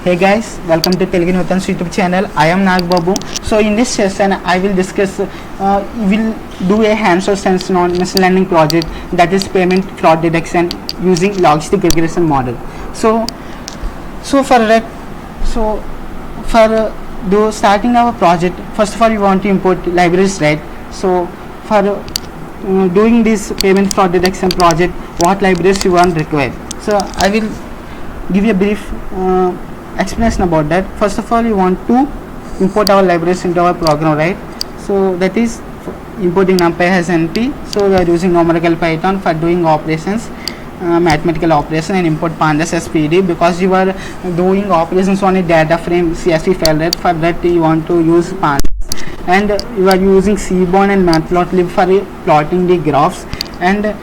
Hey guys, welcome to Telugu Nutans YouTube channel. I am Nag Babu. So in this session, I will discuss, will do a hands-on session on machine learning project, that is payment fraud detection using logistic regression model. For that, do starting our project, first of all you want to import libraries, right? So for doing this payment fraud detection project, what libraries you want required? So I will give you a brief explanation about that. First of all, you want to import our libraries into our program, right? So that is importing numpy as np. So we are using numerical Python for doing operations, mathematical operation, and import pandas as pd, because you are doing operations on a data frame csv file, right? For that you want to use pandas, and you are using seaborn and matplotlib for plotting the graphs. And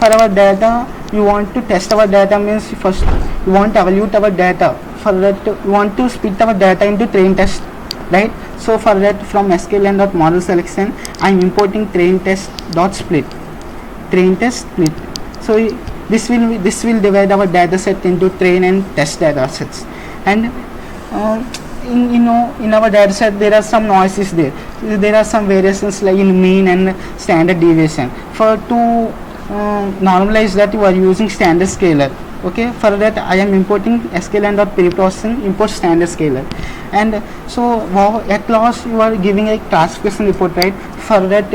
for our data, you want to test our data, means first you want to evaluate our data. For that you want to split our data into train test, right? So for that, from sklearn.model selection, I am importing train test dot split. So this will divide our data set into train and test data sets. And in our data set there are some noises there are some variations like in mean and standard deviation. For to normalize that, you are using standard scalar. Okay, for that I am importing sklearn.preprocessing import standard scalar. And so at last you are giving a classification report, right? For that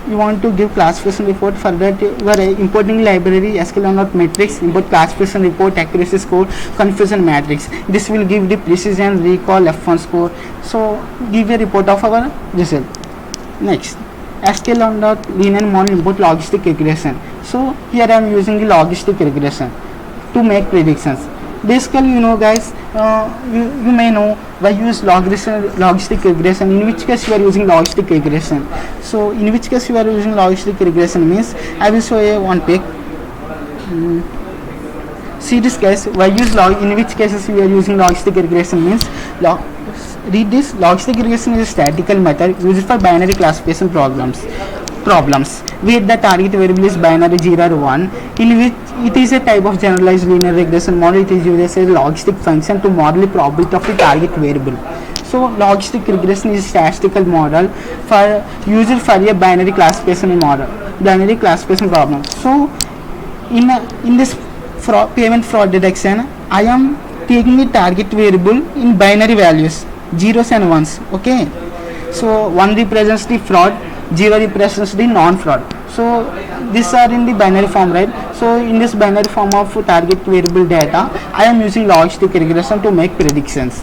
you want to give classification report. For that you are importing library sklearn.matrix import classification report, accuracy score, confusion matrix. This will give the precision, recall, f1 score. So give a report of our result. Next, sklearn.linear model import logistic regression. So here I am using the logistic regression to make predictions. Basically, guys, you may know why use logistic regression. In which case you are using logistic regression. So in which case you are using logistic regression means, I will show you one pic. See this case, why use in which cases we are using logistic regression means, read this. Logistic regression is a statistical method used for binary classification problems where the target variable is binary 0 or 1, in which it is a type of generalized linear regression model. It is used as a logistic function to model the probability of the target variable. So logistic regression is a statistical model for used for a binary classification problem. So in this payment fraud detection, I am taking a target variable in binary values, zeros and ones. Okay, so 1 represents the fraud, 0 represents the non-fraud. So these are in the binary form, right? So in this binary form of target variable data, I am using logistic regression to make predictions.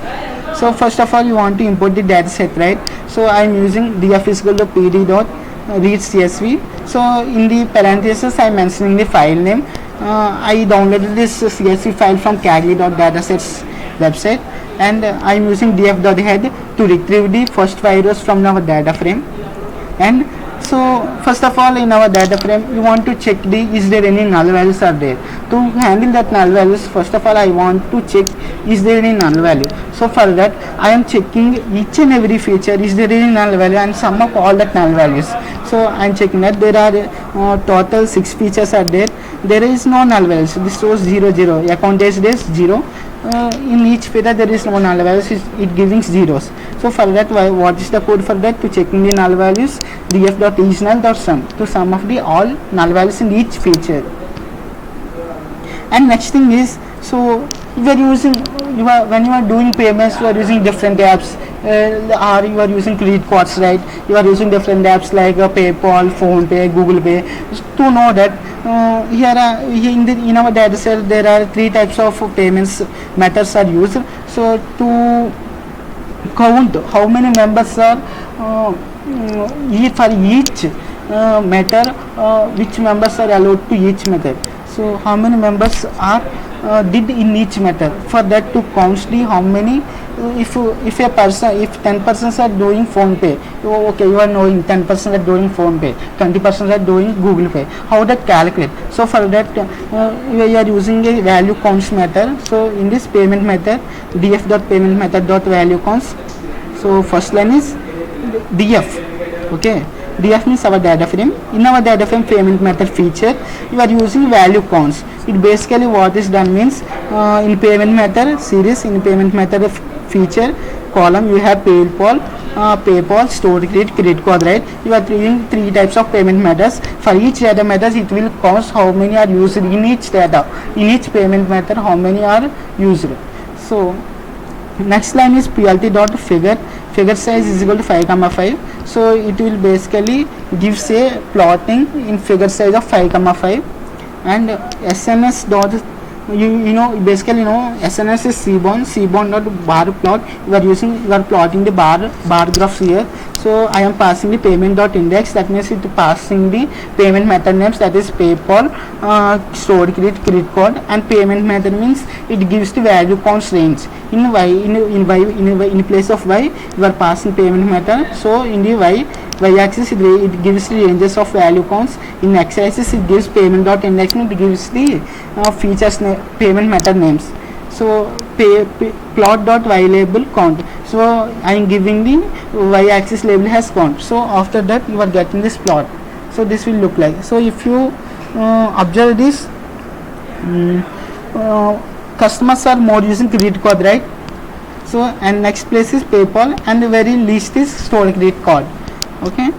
So first of all, you want to import the data set, right? So I am using df is equal to pd.read csv. So in the parentheses I am mentioning the file name. I downloaded this csv file from kaggle.datasets website, and I am using df.head to retrieve the first 5 rows from our data frame. And so first of all, in our data frame you want to check is there any null values are there. To handle that null values, first of all I want to check is there any null value. So for that I am checking each and every feature, is there any null value, and sum up all that null values. So I am checking that there are total 6 features are there. There is no null values. This shows 0 0, account is 0. In each feature there is no null values, it giving zeros. So for that, what is the code for that? To checking the null values, df.isNull.sum to sum of the all null values in each feature. And next thing is, so you are using when you are doing payments, you are using different apps, or you are using credit cards, right? You are using different apps like PayPal, PhonePe, Google Pay. To know that here in our data set there are 3 types of payments methods are used. So to count how many members are for each method, which members are allowed to each method. So how many members are did in each method. For that, to count the how many, if 10 persons are doing PhonePe, okay, you are knowing 10% are doing PhonePe, 20% are doing Google Pay. How that calculate? So for that we are using a value counts method. So in this payment method, df.payment method dot value counts. So first line is df, okay, df means our data frame. In our data frame payment method feature, you are using value counts. It basically what is done means, in payment method series, in payment method feature column, you have PayPal, stored credit card, right? You are using three types of payment methods. For each data method, it will count how many are used in each data, in each payment method, how many are used. So next line is plt dot figure size is equal to 5,5. So it will basically gives a plotting in figure size of 5,5. And SNS dot, you know basically, SNS is Seaborn dot bar plot. You are plotting the bar graphs here. So I am passing the payment dot index, that means it passing the payment method names, that is PayPal, stored credit card, and payment method means it gives the value counts range. In y in place of y, you are passing payment method. So in the y axis it gives the ranges of value counts. In x axis it gives payment dot index, and it gives the features payment method names. So plot dot y label count. So I am giving the y axis label has count. So after that you are getting this plot. So this will look like. So if you observe this, customers are more using credit card, right? So and next place is PayPal, and the very least is stored credit card. Okay.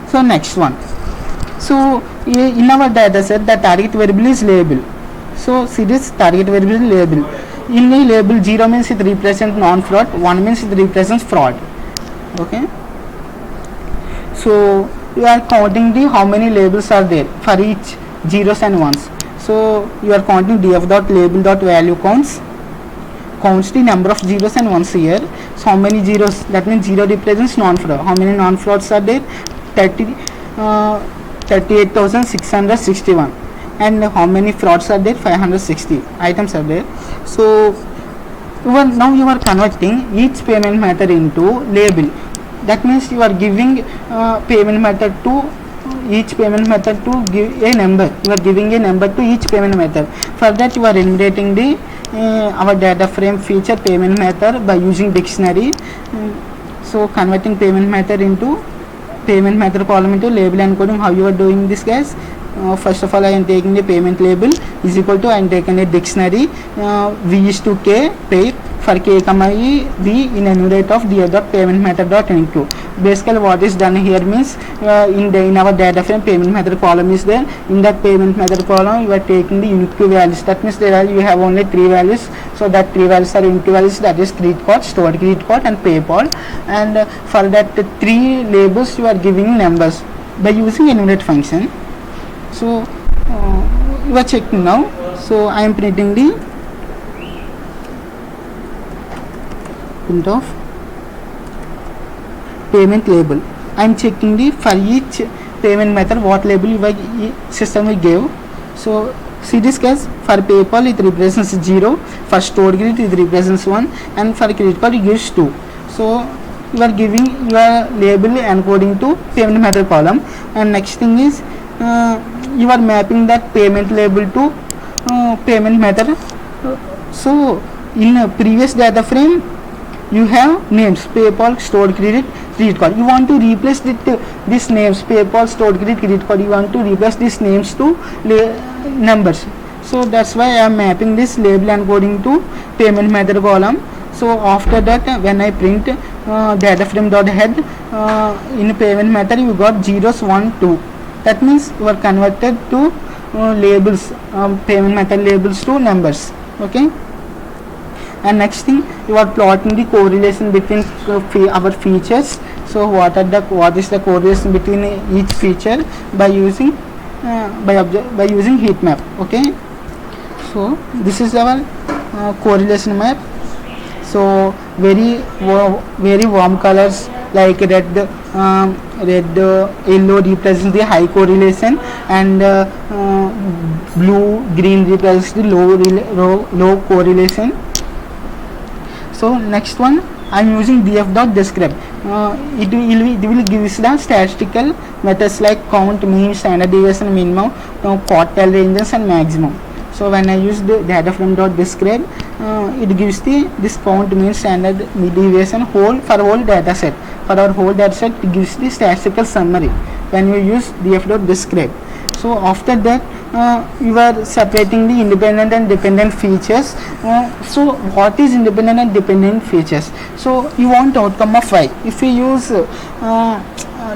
So next one. So in our data set, the target variable is label. So see this target variable is label. In the label, 0 means it represents non-fraud, 1 means it represents fraud. Okay. So you are counting the how many labels are there for each zeros and ones. So you are counting df dot label dot value counts the number of zeros and ones here. So how many zeros? That means 0 represents non-fraud. How many non-frauds are there? 38,661. And how many frauds are there? 560 items are there. So now you are converting each payment method into label. That means you are giving payment method to each payment method to give a number. You are giving a number to each payment method. For that you are enumerating the our data frame feature payment method by using dictionary. So converting payment method into payment method column into label encoding. How you are doing this, guys? First of all, I am taking the payment label is equal to, I am taking a dictionary v is to k pay for k comma e b in enumerate of d dot payment method dot include. Basically what is done here means, in our data frame payment method column is there. In that payment method column you are taking the unique values. That means you have only 3 values. So that 3 values are unique values, that is credit card, stored credit card, and PayPal. And for that 3 labels you are giving numbers by using enumerate function. So you are checking now. So I am printing the print of payment label. I am checking the for each payment method what label system we gave. So see this, guys, for PayPal it represents 0, for stored credit it represents 1, and for credit card it gives 2. So you are giving your label encoding to payment method column. And next thing is you are mapping that payment label to payment method. So in a previous data frame you have names PayPal, stored credit card. You want to replace these names PayPal, stored credit card. You want to replace these names to numbers. So that's why I am mapping this label encoding to payment method column. So after that, when I print data frame dot head in payment method, you got zeros 1 2. That means you are converted to labels, payment method labels to numbers. Okay. And next thing, you are plotting the correlation between our features. So what is the correlation between each feature by using heat map. Okay. So this is our correlation map. So very warm colors like red, yellow represents the high correlation, and blue, green represents the low correlation. So next one, I am using df.describe. It will give us the statistical methods like count, mean, standard deviation, minimum, quartile ranges, and maximum. So when I use the data frame dot describe, it gives the this count mean standard deviation whole for whole data set. For our whole data set, it gives the statistical summary when we use df dot describe. So after that, you are separating the independent and dependent features. So what is independent and dependent features? So you want outcome of y. If we use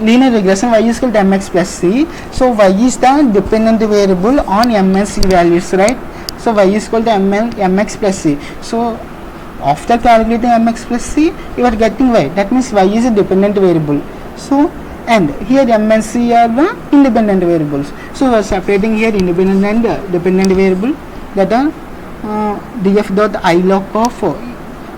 linear regression, y is equal to mx plus c. So y is the dependent variable on m and c values, right? So y is equal to mx plus c. So after calculating mx plus c, you are getting y. That means y is a dependent variable. So and here m and c are the independent variables. So we are separating here independent and dependent variable, that are df dot I log of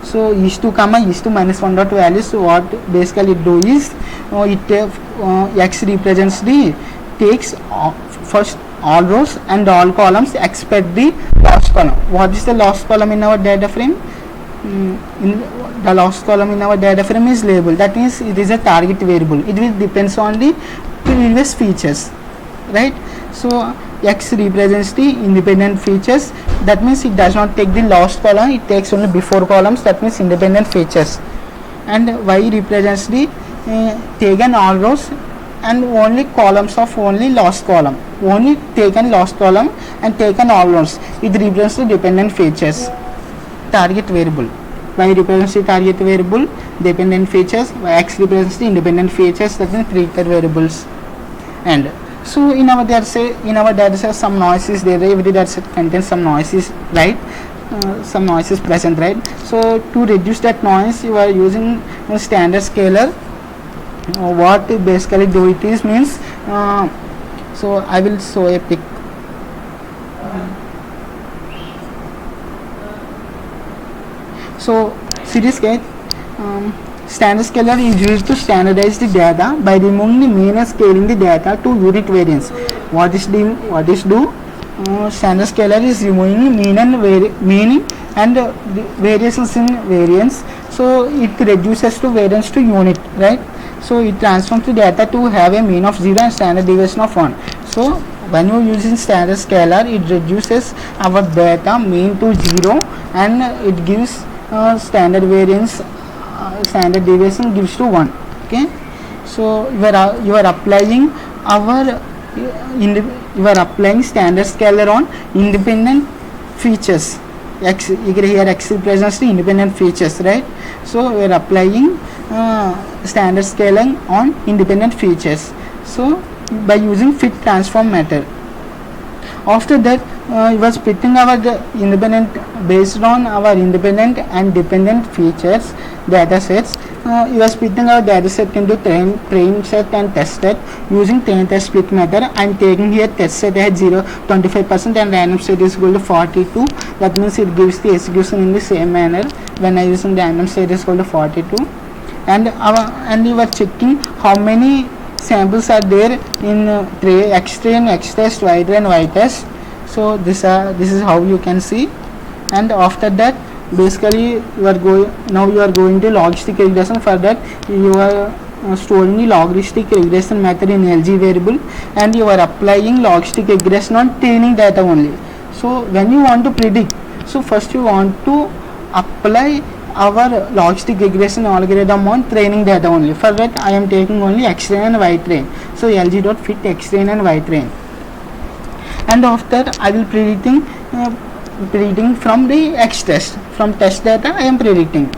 so is 2 comma is 2 minus 1 dot values. So what basically it do is x represents the takes first all rows and all columns except the last column. What is the last column in our data frame? In the last column in our data frame is label. That means it is a target variable. It will depends on the previous features, right? So x represents the independent features. That means it does not take the last column, it takes only before columns. That means independent features. And y represents the taken all rows and only columns of only last column. Only taken last column and taken all rows. It represents the dependent features. Target variable. Y represents the target variable, dependent features. X represents the independent features, that means predictor variables. And so in our data set some noise is there. Every data set contains some noises, right? Some noise is present, right? So to reduce that noise, you are using a standard scaler. What basically do it is means, so I will show a pic. So series gate standard scaler is used to standardize the data by removing the mean and scaling the data to unit variance. What is do? Standard scaler is removing mean and variations in variance. So it reduces to variance to unit, right? So it transforms the data to have a mean of 0 and standard deviation of 1. So when you are using standard scaler, it reduces our data mean to 0 and it gives standard variance, standard deviation gives to 1. Okay, so you are applying standard scaler on independent features. X represents the independent features, right? So we are applying standard scaling on independent features. So by using fit transform method. After that, you are splitting our independent based on our independent and dependent features data sets. You are splitting our data set into train set and test set using train test split method. I am taking here test set at 25% and random set is equal to 42. That means it gives the execution in the same manner when I using random set is equal to 42. And you are checking how many samples are there in X train, X test, Y train, Y test. So this is how you can see. And after that, basically you are going to logistic regression. For that you are storing the logistic regression method in LG variable and you are applying logistic regression on training data only. So when you want to predict, so first you want to apply our logistic regression algorithm on training data only. For that I am taking only X train and Y train. So LG dot fit X train and Y train. And after I will predicting from the X test. From test data I am predicting.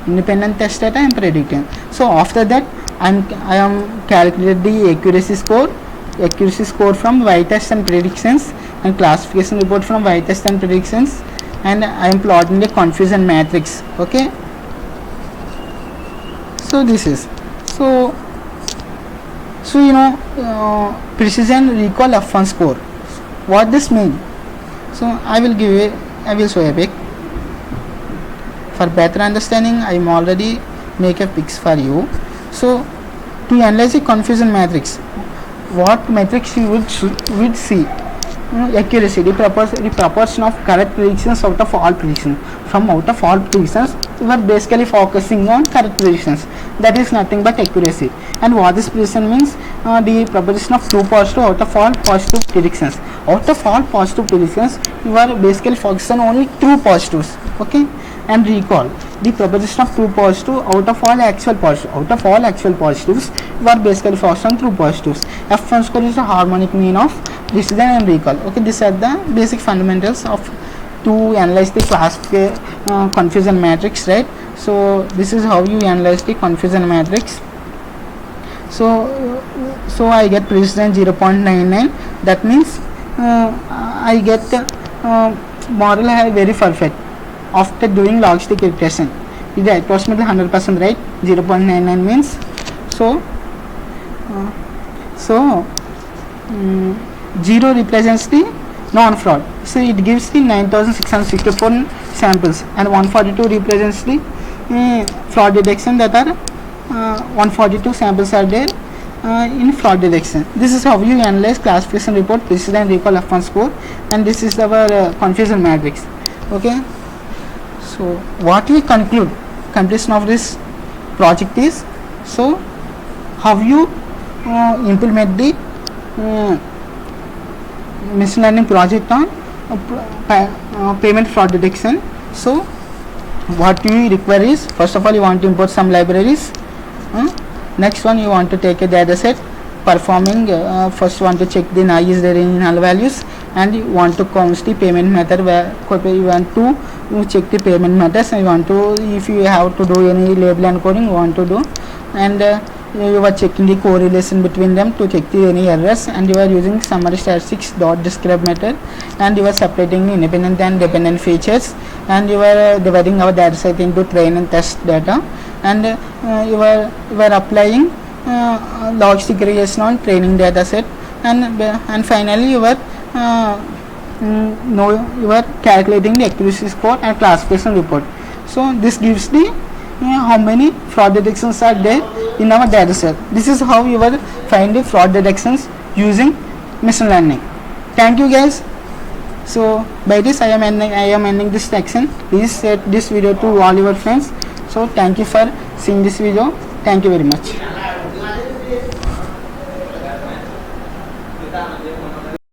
Independent test data I am predicting. So after that I am calculate the accuracy score from Y test and predictions and classification report from Y test and predictions, and I am plotting the confusion matrix. Okay, so this is so you know precision recall F1 score. What this mean? So I will show a pic. For better understanding, I am already make a pics for you. So to analyze the confusion matrix, what matrix you would see? Accuracy, the proportion of correct predictions out of all predictions. From out of all predictions, we are basically focusing on correct predictions. That is nothing but accuracy. And what this precision means? The proportion of true positive out of all positive predictions. Out of all positive predictions, you are basically focused on only true positives. Okay, and recall the proposition of true positive out of all actual positive. Out of all actual positives, you are basically focused on true positives. F1 score is a harmonic mean of decision and recall. Okay, these are the basic fundamentals of to analyze the confusion matrix, right? So this is how you analyze the confusion matrix. So I get precision 0.99. That means I get model have very perfect after doing logistic regression. It is approximately 100%, right? 0.99 means so. 0 represents the non-fraud. So it gives the 9,664 samples, and 142 represents the fraud detection, that are 142 samples are there in fraud detection. This is how you analyze classification report, precision and recall F1 score, and this is our confusion matrix. Okay, so what we completion of this project is, so how you implement the machine learning project on payment fraud detection. So what you require is, first of all you want to import some libraries. Next one, you want to take a data set performing first want to check the null is there in null values, and you want to count the payment method where you want to check the payment methods, and you want to, if you have to do any label encoding you want to do, and you are checking the correlation between them to check the any errors, and you are using summary statistics dot describe method, and you are separating the independent and dependent features, and you are dividing our data set into train and test data, and you are applying log segregation on training data set, and finally you are you are calculating the accuracy score and classification report. So this gives the how many fraud detections are there in our data set. This is how you are finding fraud detections using machine learning. Thank you guys. So by this I am ending this section. Please share this video to all your friends. So thank you for seeing this video. Thank you very much.